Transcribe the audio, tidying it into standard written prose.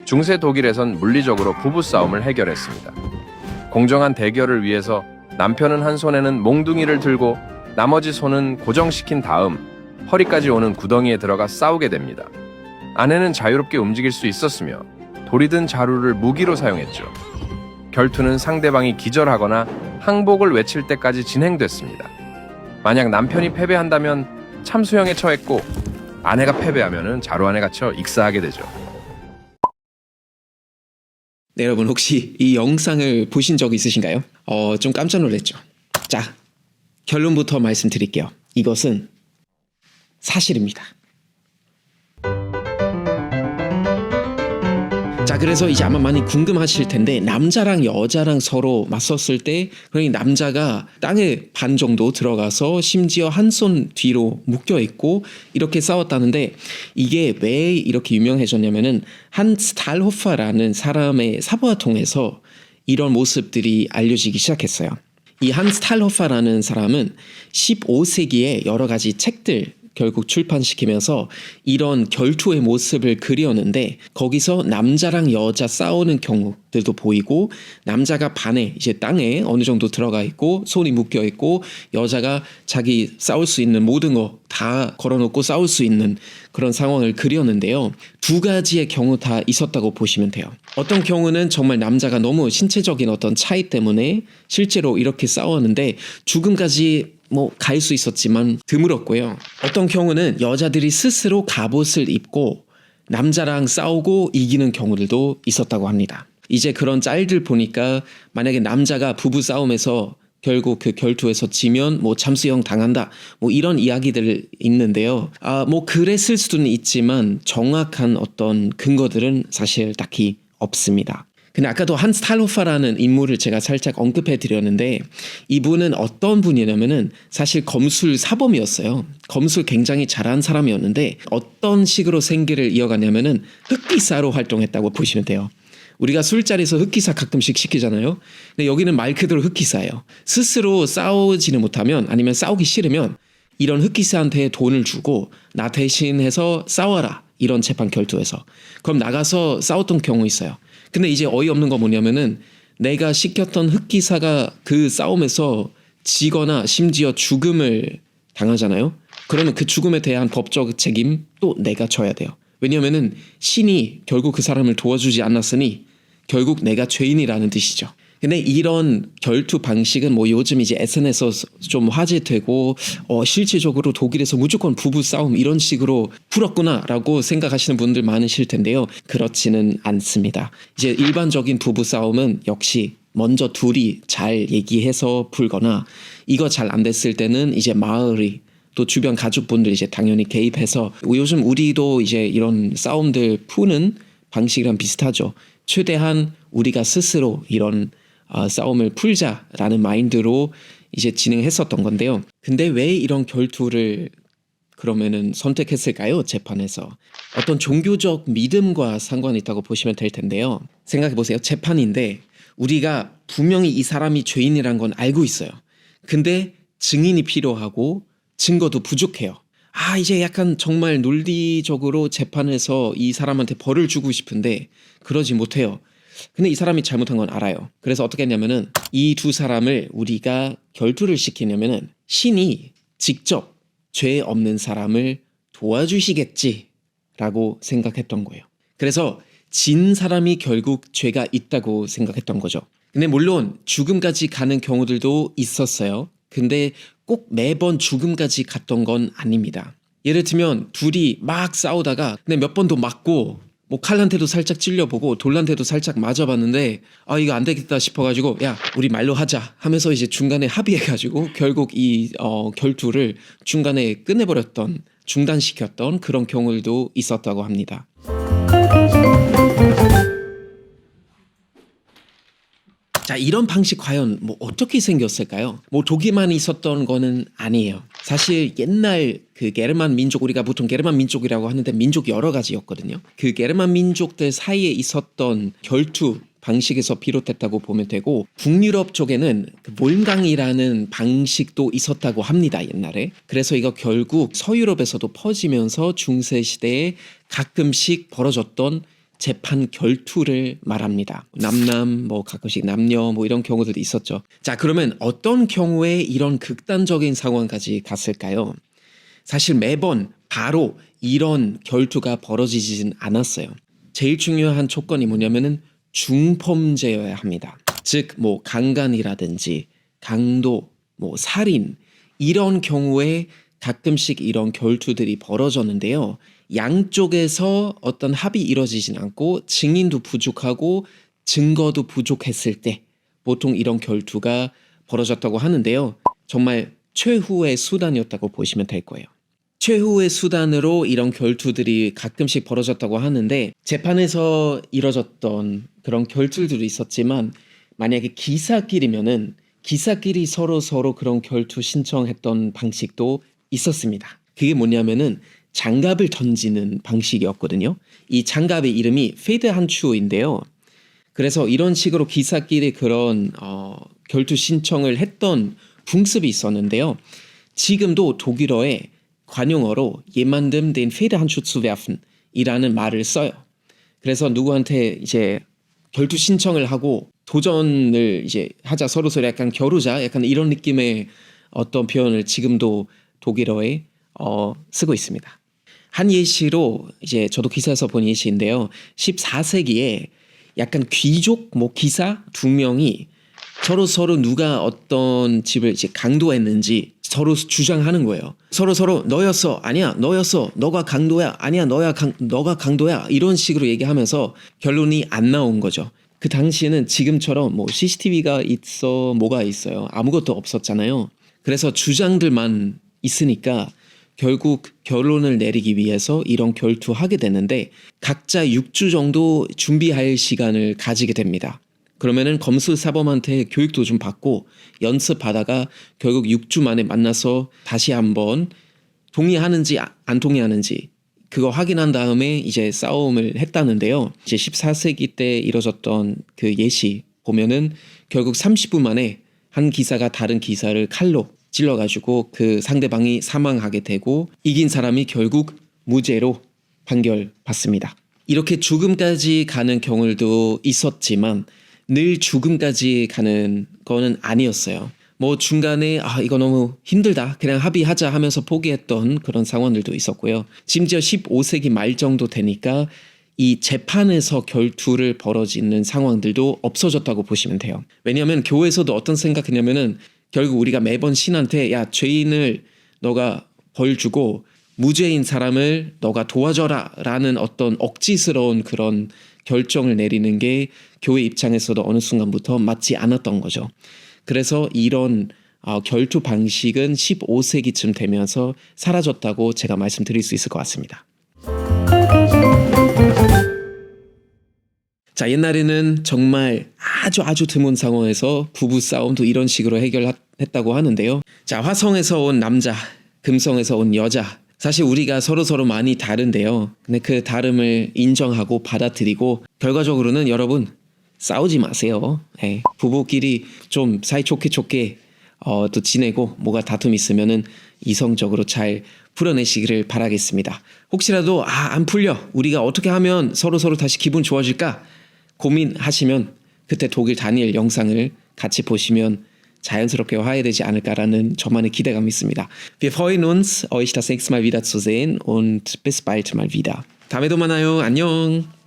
중세 독일에선 물리적으로 부부싸움을 해결했습니다. 공정한 대결을 위해서 남편은 한 손에는 몽둥이를 들고 나머지 손은 고정시킨 다음 허리까지 오는 구덩이에 들어가 싸우게 됩니다. 아내는 자유롭게 움직일 수 있었으며 돌이 든 자루를 무기로 사용했죠. 결투는 상대방이 기절하거나 항복을 외칠 때까지 진행됐습니다. 만약 남편이 패배한다면 참수형에 처했고 아내가 패배하면 자루안에 갇혀 익사하게 되죠. 네, 여러분 혹시 이 영상을 보신 적 있으신가요? 좀 깜짝 놀랐죠. 자, 결론부터 말씀드릴게요. 이것은 사실입니다. 자, 그래서 이제 아마 많이 궁금하실 텐데 남자랑 여자랑 서로 맞섰을 때 그러니 남자가 땅에 반 정도 들어가서 심지어 한 손 뒤로 묶여 있고 이렇게 싸웠다는데 이게 왜 이렇게 유명해졌냐면은 한스 탈호파라는 사람의 사보와 통해서 이런 모습들이 알려지기 시작했어요. 이 한스 탈호파라는 사람은 15세기에 여러 가지 책들 결국 출판시키면서 이런 결투의 모습을 그렸는데 거기서 남자랑 여자 싸우는 경우들도 보이고 남자가 반에 이제 땅에 어느 정도 들어가 있고 손이 묶여 있고 여자가 자기 싸울 수 있는 모든 거 다 걸어놓고 싸울 수 있는 그런 상황을 그렸는데요. 두 가지의 경우 다 있었다고 보시면 돼요. 어떤 경우는 정말 남자가 너무 신체적인 어떤 차이 때문에 실제로 이렇게 싸웠는데 죽음까지 갈 수 있었지만 드물었고요. 어떤 경우는 여자들이 스스로 갑옷을 입고 남자랑 싸우고 이기는 경우들도 있었다고 합니다. 이제 그런 짤들 보니까 만약에 남자가 부부 싸움에서 결국 그 결투에서 지면 참수형 당한다 이런 이야기들 있는데요. 그랬을 수는 있지만 정확한 어떤 근거들은 사실 딱히 없습니다. 근데 아까도 한스 탈호파라는 인물을 제가 살짝 언급해 드렸는데 이분은 어떤 분이냐면은 사실 검술 사범이었어요. 검술 굉장히 잘한 사람이었는데 어떤 식으로 생계를 이어가냐면은 흑기사로 활동했다고 보시면 돼요. 우리가 술자리에서 흑기사 가끔씩 시키잖아요. 근데 여기는 말 그대로 흑기사예요. 스스로 싸우지는 못하면 아니면 싸우기 싫으면 이런 흑기사한테 돈을 주고 나 대신해서 싸워라. 이런 재판 결투에서. 그럼 나가서 싸웠던 경우 있어요. 근데 이제 어이없는 거 뭐냐면은 내가 시켰던 흑기사가 그 싸움에서 지거나 심지어 죽음을 당하잖아요. 그러면 그 죽음에 대한 법적 책임 또 내가 져야 돼요. 왜냐면은 신이 결국 그 사람을 도와주지 않았으니 결국 내가 죄인이라는 뜻이죠. 근데 이런 결투 방식은 요즘 이제 SNS에서 좀 화제되고 실질적으로 독일에서 무조건 부부 싸움 이런 식으로 풀었구나라고 생각하시는 분들 많으실 텐데요. 그렇지는 않습니다. 이제 일반적인 부부 싸움은 역시 먼저 둘이 잘 얘기해서 풀거나 이거 잘 안 됐을 때는 이제 마을이 또 주변 가족분들 이제 당연히 개입해서 요즘 우리도 이제 이런 싸움들 푸는 방식이랑 비슷하죠. 최대한 우리가 스스로 이런 싸움을 풀자라는 마인드로 이제 진행했었던 건데요. 근데 왜 이런 결투를 그러면은 선택했을까요? 재판에서. 어떤 종교적 믿음과 상관이 있다고 보시면 될 텐데요. 생각해 보세요. 재판인데 우리가 분명히 이 사람이 죄인이란 건 알고 있어요. 근데 증인이 필요하고 증거도 부족해요. 이제 약간 정말 논리적으로 재판에서 이 사람한테 벌을 주고 싶은데 그러지 못해요. 근데 이 사람이 잘못한 건 알아요. 그래서 어떻게 했냐면은 이 두 사람을 우리가 결투를 시키려면은 신이 직접 죄 없는 사람을 도와주시겠지라고 생각했던 거예요. 그래서 진 사람이 결국 죄가 있다고 생각했던 거죠. 근데 물론 죽음까지 가는 경우들도 있었어요. 근데 꼭 매번 죽음까지 갔던 건 아닙니다. 예를 들면 둘이 막 싸우다가 근데 몇 번도 맞고 칼한테도 살짝 찔려보고 돌한테도 살짝 맞아봤는데 이거 안 되겠다 싶어가지고 야 우리 말로 하자 하면서 이제 중간에 합의해가지고 결국 이 결투를 중간에 끝내버렸던 중단시켰던 그런 경우들도 있었다고 합니다. 자, 이런 방식 과연 어떻게 생겼을까요? 독일만 있었던 거는 아니에요. 사실 옛날 그 게르만 민족, 우리가 보통 게르만 민족이라고 하는데 민족이 여러 가지였거든요. 그 게르만 민족들 사이에 있었던 결투 방식에서 비롯됐다고 보면 되고 북유럽 쪽에는 그 몰강이라는 방식도 있었다고 합니다. 옛날에. 그래서 이거 결국 서유럽에서도 퍼지면서 중세 시대에 가끔씩 벌어졌던 재판 결투를 말합니다. 남남, 뭐 가끔씩 남녀, 뭐 이런 경우들도 있었죠. 자, 그러면 어떤 경우에 이런 극단적인 상황까지 갔을까요? 사실 매번 바로 이런 결투가 벌어지진 않았어요. 제일 중요한 조건이 뭐냐면은 중범죄여야 합니다. 즉, 뭐 강간이라든지 강도, 뭐 살인 이런 경우에 가끔씩 이런 결투들이 벌어졌는데요. 양쪽에서 어떤 합의 이루어지진 않고 증인도 부족하고 증거도 부족했을 때 보통 이런 결투가 벌어졌다고 하는데요. 정말 최후의 수단이었다고 보시면 될 거예요. 최후의 수단으로 이런 결투들이 가끔씩 벌어졌다고 하는데 재판에서 이뤄졌던 그런 결투들도 있었지만 만약에 기사끼리면은 기사끼리 서로 그런 결투 신청했던 방식도 있었습니다. 그게 뭐냐면은 장갑을 던지는 방식이었거든요. 이 장갑의 이름이 페드 한추인데요. 그래서 이런 식으로 기사끼리 그런 결투 신청을 했던 풍습이 있었는데요. 지금도 독일어에 관용어로 jemandem den Federhandschuh zu werfen 이라는 말을 써요. 그래서 누구한테 이제 결투 신청을 하고 도전을 이제 하자 서로 약간 겨루자 약간 이런 느낌의 어떤 표현을 지금도 독일어에 쓰고 있습니다. 한 예시로 이제 저도 기사에서 본 예시인데요. 14세기에 약간 귀족 뭐 기사 두 명이 서로 누가 어떤 집을 이제 강도했는지 서로 주장하는 거예요. 서로 너였어 아니야 너였어 너가 강도야 아니야 너가 강도야 이런 식으로 얘기하면서 결론이 안 나온 거죠. 그 당시에는 지금처럼 뭐 CCTV가 있어 뭐가 있어요. 아무것도 없었잖아요. 그래서 주장들만 있으니까 결국 결론을 내리기 위해서 이런 결투하게 되는데 각자 6주 정도 준비할 시간을 가지게 됩니다. 그러면은 검수사범한테 교육도 좀 받고 연습하다가 결국 6주 만에 만나서 다시 한번 동의하는지 안 동의하는지 그거 확인한 다음에 이제 싸움을 했다는데요. 이제 14세기 때 이뤄졌던 그 예시 보면은 결국 30분 만에 한 기사가 다른 기사를 칼로 찔러가지고 그 상대방이 사망하게 되고 이긴 사람이 결국 무죄로 판결받습니다. 이렇게 죽음까지 가는 경우도 있었지만 늘 죽음까지 가는 거는 아니었어요. 뭐 중간에 이거 너무 힘들다 그냥 합의하자 하면서 포기했던 그런 상황들도 있었고요. 심지어 15세기 말 정도 되니까 이 재판에서 결투를 벌어지는 상황들도 없어졌다고 보시면 돼요. 왜냐하면 교회에서도 어떤 생각했냐면은 결국 우리가 매번 신한테 야 죄인을 너가 벌 주고 무죄인 사람을 너가 도와줘라 라는 어떤 억지스러운 그런 결정을 내리는 게 교회 입장에서도 어느 순간부터 맞지 않았던 거죠. 그래서 이런 결투 방식은 15세기쯤 되면서 사라졌다고 제가 말씀드릴 수 있을 것 같습니다. 자, 옛날에는 정말 아주 드문 상황에서 부부 싸움도 이런 식으로 해결했다고 하는데요. 자, 화성에서 온 남자, 금성에서 온 여자. 사실 우리가 서로 많이 다른데요. 근데 그 다름을 인정하고 받아들이고 결과적으로는 여러분 싸우지 마세요. 네, 부부끼리 좀 사이좋게 또 지내고 뭐가 다툼 있으면은 이성적으로 잘 풀어내시기를 바라겠습니다. 혹시라도 안 풀려 우리가 어떻게 하면 서로 다시 기분 좋아질까 고민하시면 그때 독일 다니엘 영상을 같이 보시면 자연스럽게 화해되지 않을까라는 저만의 기대감이 있습니다. Wir freuen uns, euch das nächste Mal wieder zu sehen und bis bald mal wieder. 다음에도 만나요. 안녕.